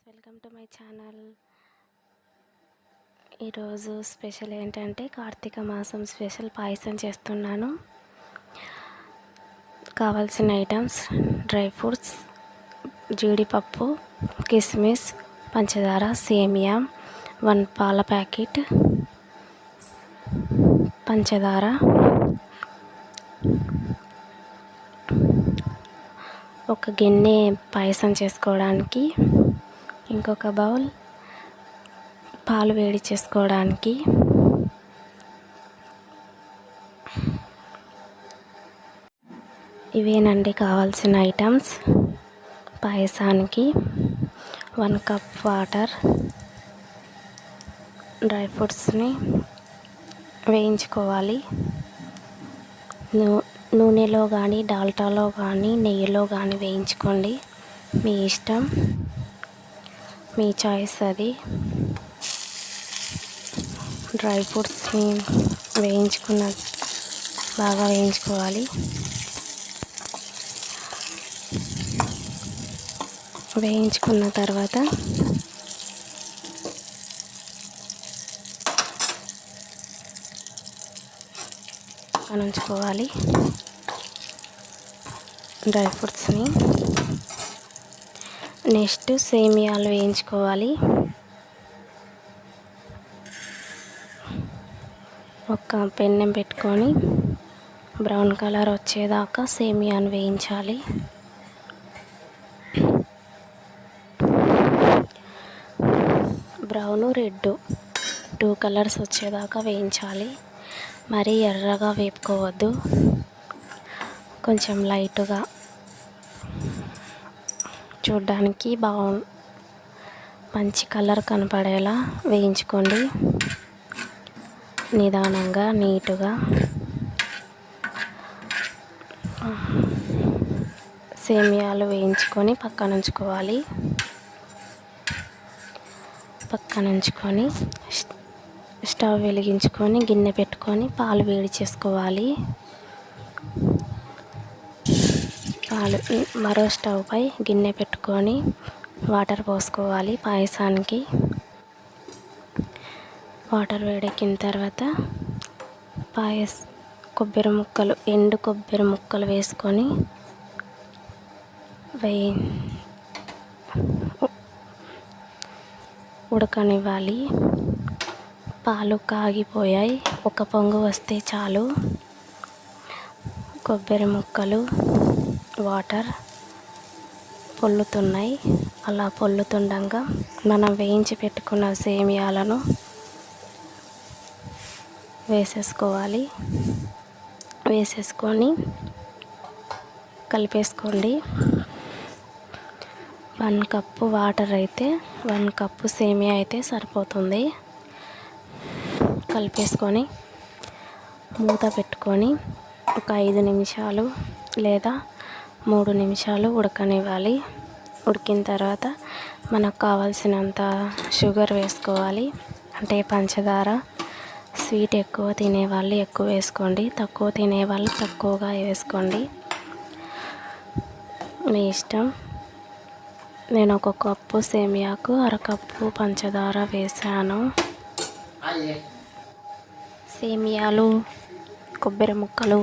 Welcome to my channel. ఈరోజు special ఏంటంటే కార్తీక మాసం స్పెషల్ పాయసం చేస్తున్నాను. కావాల్సిన ఐటమ్స్ డ్రై ఫ్రూట్స్, జీడిపప్పు, కిస్మిస్, పంచదార, సేమియా, 1 పాల ప్యాకెట్, పంచదార, ఒక గిన్నె పాయసం చేసుకోవడానికి, ఇంకొక బౌల్ పాలు వేడి చేసుకోవడానికి, ఇవేనండి కావాల్సిన ఐటమ్స్. పాయసానికి 1 కప్ వాటర్, డ్రై ఫ్రూట్స్ని వేయించుకోవాలి. నూనెలో కానీ డాల్టాలో కానీ నెయ్యిలో కానీ వేయించుకోండి, మీ ఇష్టం, మీ చాయిస్ అది. డ్రై ఫ్రూట్స్ని బాగా వేయించుకోవాలి. వేయించుకున్న తర్వాత ఉంచుకోవాలి డ్రై ఫ్రూట్స్ని. నెక్స్ట్ సేమియాలు వేయించుకోవాలి. ఒక పెన్నం పెట్టుకొని బ్రౌన్ కలర్ వచ్చేదాకా సేమియాను వేయించాలి. బ్రౌను రెడ్ 2 కలర్స్ వచ్చేదాకా వేయించాలి. మరీ ఎర్రగా వేపుకోవద్దు, కొంచెం లైట్గా చూడ్డానికి మంచి కలర్ కనపడేలా వేయించుకోండి. నిదానంగా నీట్గా. సేమియాలు వేయించుకొని పక్కన ఉంచుకోవాలి. స్టవ్ వెలిగించుకొని గిన్నె పెట్టుకొని పాలు వేడి చేసుకోవాలి. మరో స్టవ్ పై గిన్నె పెట్టుకొని వాటర్ పోసుకోవాలి. పాయసానికి వాటర్ వేడెక్కిన తర్వాత ఎండు కొబ్బరి ముక్కలు వేసుకొని ఉడకనివ్వాలి. పాలు కాగిపోయాయి, ఒక పొంగు వస్తే చాలు. కొబ్బరి ముక్కలు, వాటర్ పొల్లుతున్నాయి. అలా పొల్లుతుండగా మనం వేయించి పెట్టుకున్న సేమియాలను వేసేసుకొని కలిపేసుకోండి. 1 కప్పు వాటర్ అయితే 1 కప్పు సేమియా అయితే సరిపోతుంది. కలిపేసుకొని మూత పెట్టుకొని ఒక 5 నిమిషాలు లేదా 3 నిమిషాలు ఉడకనివ్వాలి. ఉడికిన తర్వాత మనకు కావాల్సినంత షుగర్ వేసుకోవాలి, అంటే పంచదార. స్వీట్ ఎక్కువ తినేవాళ్ళు ఎక్కువ వేసుకోండి, తక్కువ తినేవాళ్ళు తక్కువగా వేసుకోండి, మీ ఇష్టం. నేను 1 కప్పు సేమియాకు 1/2 కప్పు పంచదార వేసాను. సేమియాలు, కొబ్బరి ముక్కలు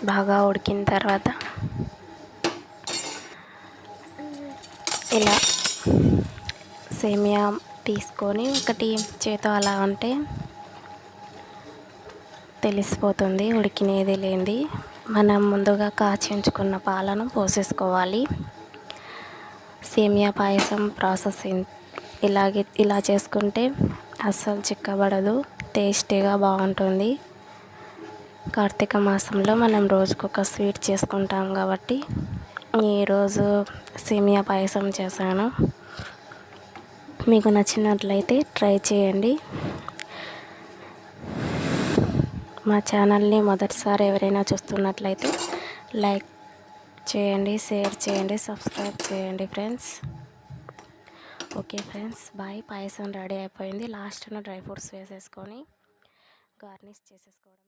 బాగా ఉడికిన తర్వాత ఇలా సేమియా తీసుకొని ఒకటి చేతో అలా అంటే తెలిసిపోతుంది ఉడికినేది లేనిది. మనం ముందుగా కాచి ఉంచుకున్న పాలను పోసేసుకోవాలి. సేమియా పాయసం ప్రాసెస్ ఇలా చేసుకుంటే అస్సలు చిక్కబడదు, టేస్టీగా బాగుంటుంది. కార్తీక మాసంలో మనం రోజుకొక స్వీట్ చేసుకుంటాం కాబట్టి ఈరోజు సేమియా పాయసం చేశాను. మీకు నచ్చినట్లయితే ట్రై చేయండి. మా ఛానల్ని మొదటిసారి ఎవరైనా చూస్తున్నట్లయితే లైక్ చేయండి, షేర్ చేయండి, సబ్స్క్రైబ్ చేయండి friends. Okay friends, bye. Payasam ready అయిపోయింది. లాస్ట్న డ్రై ఫ్రూట్స్ వేసేసుకొని గార్నిష్ చేసేసుకోవడం.